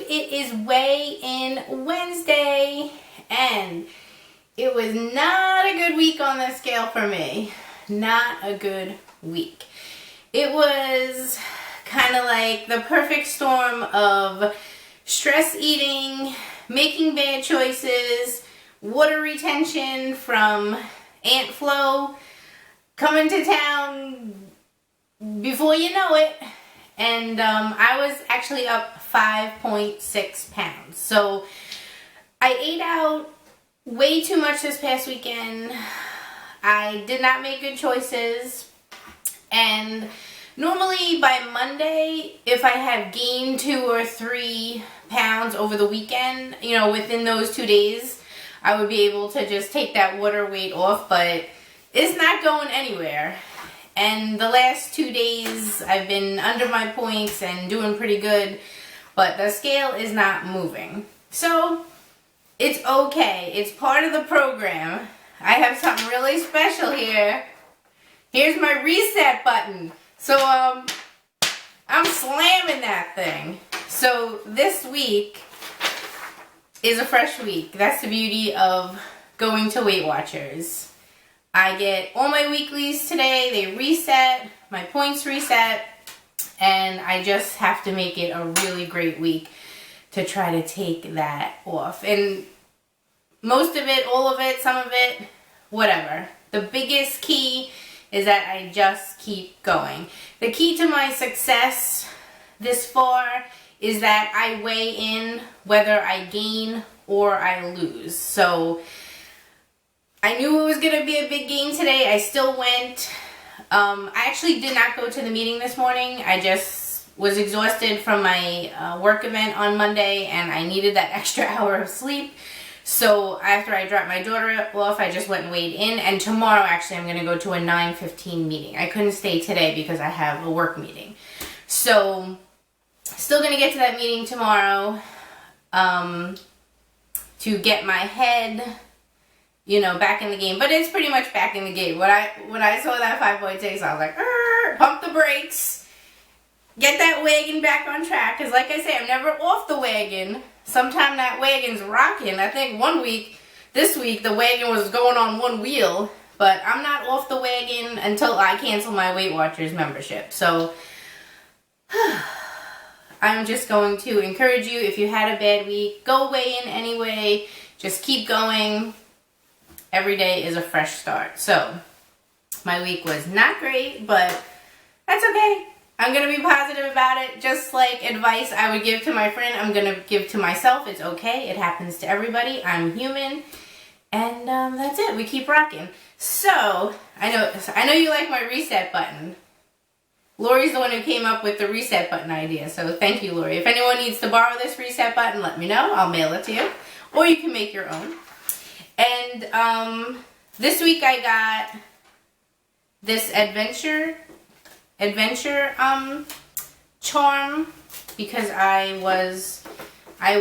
it is weigh-in Wednesday, and it was not a good week on the scale for me. Not a good week. It was kind of like the perfect storm of stress eating, making bad choices, water retention from Aunt Flo coming to town before you know it. And I was actually up 5.6 pounds. So I ate out way too much this past weekend. I did not make good choices. And normally by Monday, if I have gained 2 or 3 pounds over the weekend, you know, within those 2 days, I would be able to just take that water weight off, but it's not going anywhere. And the last 2 days, I've been under my points and doing pretty good, but the scale is not moving. So, it's okay. It's part of the program. I have something really special here. Here's my reset button. So, I'm slamming that thing. So, this week is a fresh week. That's the beauty of going to Weight Watchers. I get all my weeklies today, they reset, my points reset, and I just have to make it a really great week to try to take that off. And most of it, all of it, some of it, whatever. The biggest key is that I just keep going. The key to my success this far is that I weigh in whether I gain or I lose. So I knew it was going to be a big gain today. I still went. I actually did not go to the meeting this morning. I just was exhausted from my work event on Monday, and I needed that extra hour of sleep. So after I dropped my daughter off, I just went and weighed in. And tomorrow, actually, I'm going to go to a 9:15 meeting. I couldn't stay today because I have a work meeting. So still going to get to that meeting tomorrow to get my head, you know, back in the game. But it's pretty much back in the game. When I saw that 5.6, I was like, pump the brakes, get that wagon back on track. Because like I say, I'm never off the wagon. Sometime that wagon's rocking. I think this week, the wagon was going on one wheel. But I'm not off the wagon until I cancel my Weight Watchers membership. So I'm just going to encourage you, if you had a bad week, go weigh in anyway. Just keep going. Every day is a fresh start. So, my week was not great, but that's okay. I'm going to be positive about it. Just like advice I would give to my friend, I'm going to give to myself. It's okay. It happens to everybody. I'm human. And that's it. We keep rocking. So, I know you like my reset button. Lori's the one who came up with the reset button idea. So, thank you, Lori. If anyone needs to borrow this reset button, let me know. I'll mail it to you. Or you can make your own. And this week I got this adventure charm because I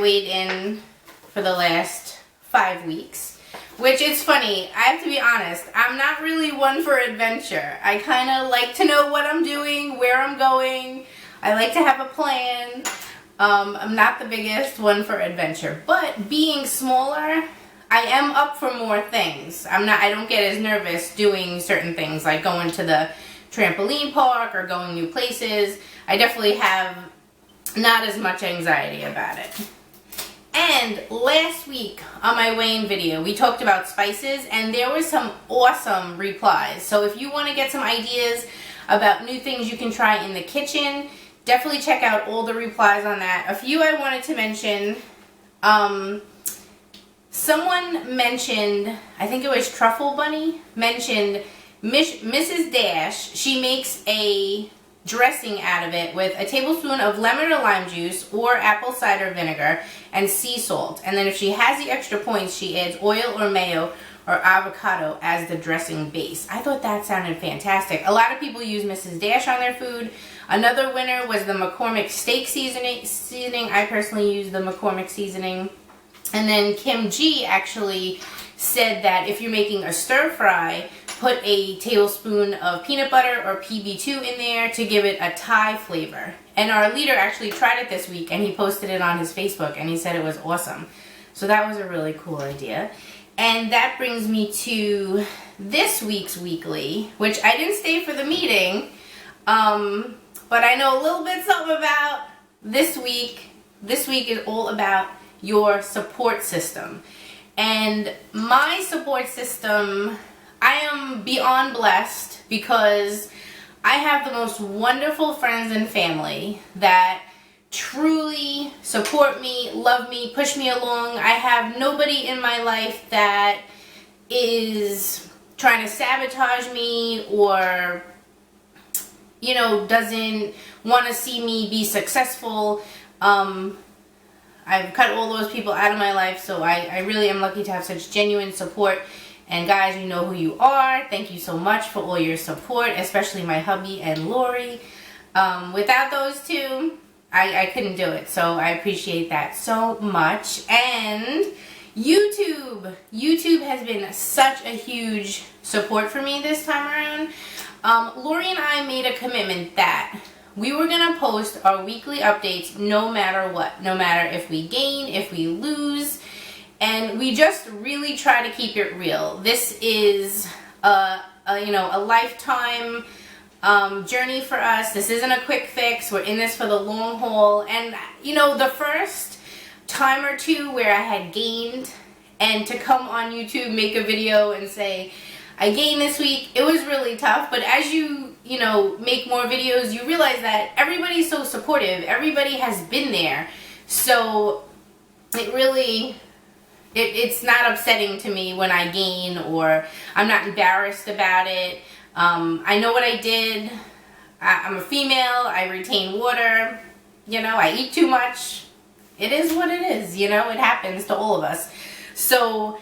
weighed in for the last 5 weeks. Which is funny, I have to be honest, I'm not really one for adventure. I kind of like to know what I'm doing, where I'm going. I like to have a plan. I'm not the biggest one for adventure, but being smaller, I am up for more things. I don't get as nervous doing certain things like going to the trampoline park or going new places. I definitely have not as much anxiety about it. And last week on my weigh-in video, we talked about spices and there were some awesome replies. So if you want to get some ideas about new things you can try in the kitchen, definitely check out all the replies on that. A few I wanted to mention. Someone mentioned, I think it was Truffle Bunny, mentioned Mrs. Dash. She makes a dressing out of it with a tablespoon of lemon or lime juice or apple cider vinegar and sea salt. And then if she has the extra points, she adds oil or mayo or avocado as the dressing base. I thought that sounded fantastic. A lot of people use Mrs. Dash on their food. Another winner was the McCormick steak seasoning. I personally use the McCormick seasoning. And then Kim G actually said that if you're making a stir fry, put a tablespoon of peanut butter or PB2 in there to give it a Thai flavor. And our leader actually tried it this week, and he posted it on his Facebook, and he said it was awesome. So that was a really cool idea. And that brings me to this week's weekly, which I didn't stay for the meeting, but I know a little bit something about this week. This week is all about your support system. And my support system, I am beyond blessed because I have the most wonderful friends and family that truly support me, love me, push me along. I have nobody in my life that is trying to sabotage me or, you know, doesn't want to see me be successful. I've cut all those people out of my life, so I really am lucky to have such genuine support. And guys, you know who you are. Thank you so much for all your support, especially my hubby and Lori. Without those two, I couldn't do it, so I appreciate that so much. And YouTube has been such a huge support for me this time around. Lori and I made a commitment that we were going to post our weekly updates no matter what, no matter if we gain, if we lose, and we just really try to keep it real. This is a lifetime journey for us. This isn't a quick fix. We're in this for the long haul. And you know, the first time or two where I had gained, and to come on YouTube, make a video and say I gained this week, it was really tough. But as you make more videos, you realize that everybody's so supportive. Everybody has been there. So it really, it's not upsetting to me when I gain, or I'm not embarrassed about it. I know what I did. I'm a female. I retain water. I eat too much. It is what it is. It happens to all of us. So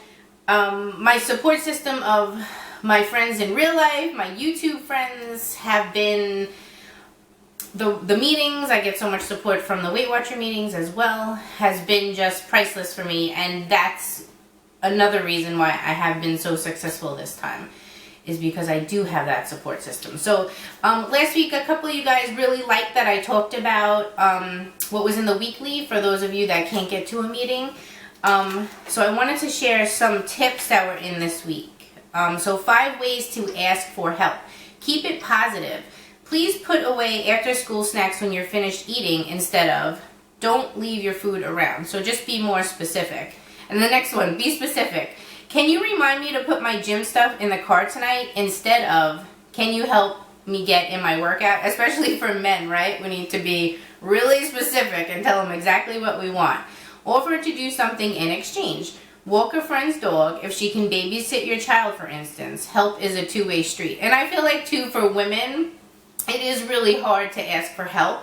my support system of my friends in real life, my YouTube friends, have been the meetings. I get so much support from the Weight Watcher meetings as well. Has been just priceless for me, and that's another reason why I have been so successful this time, is because I do have that support system. So last week, a couple of you guys really liked that I talked about what was in the weekly for those of you that can't get to a meeting. So I wanted to share some tips that were in this week. So 5 ways to ask for help. Keep it positive. Please put away after school snacks when you're finished eating instead of don't leave your food around. So just be more specific. And the next one, be specific. Can you remind me to put my gym stuff in the car tonight instead of can you help me get in my workout? Especially for men, right? We need to be really specific and tell them exactly what we want. Offer to do something in exchange. Walk a friend's dog if she can babysit your child, for instance. Help is a two-way street. And I feel like, too, for women, it is really hard to ask for help.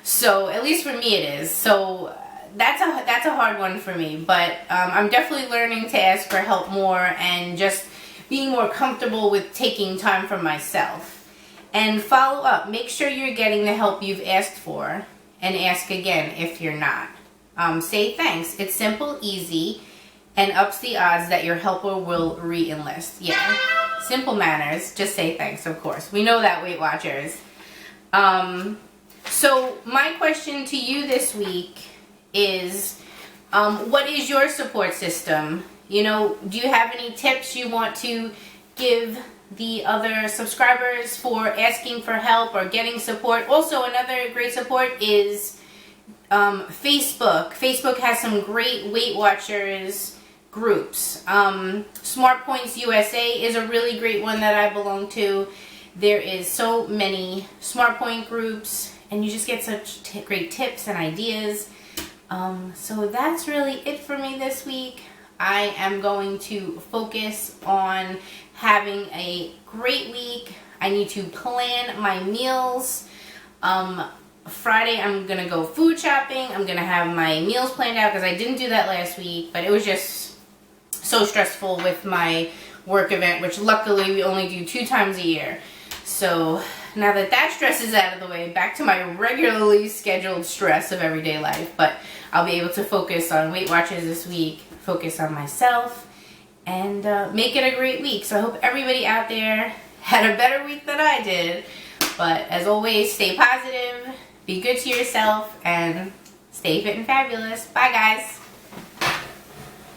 So, at least for me it is. So, that's a hard one for me. But I'm definitely learning to ask for help more and just being more comfortable with taking time for myself. And follow up. Make sure you're getting the help you've asked for. And ask again if you're not. Say thanks. It's simple, easy, and ups the odds that your helper will re-enlist. Yeah, simple manners. Just say thanks, of course. We know that, Weight Watchers. So my question to you this week is, what is your support system? Do you have any tips you want to give the other subscribers for asking for help or getting support? Also, another great support is Facebook. Facebook has some great Weight Watchers groups. SmartPoints USA is a really great one that I belong to. There is so many SmartPoint groups, and you just get such great tips and ideas. So that's really it for me this week. I am going to focus on having a great week. I need to plan my meals. Friday I'm gonna go food shopping. I'm gonna have my meals planned out because I didn't do that last week, but it was just so stressful with my work event, which luckily we only do 2 times a year. So now that that stress is out of the way, back to my regularly scheduled stress of everyday life. But I'll be able to focus on Weight Watchers this week, focus on myself, and make it a great week. So I hope everybody out there had a better week than I did. But as always, stay positive, Be good to yourself and stay fit and fabulous. Bye, guys.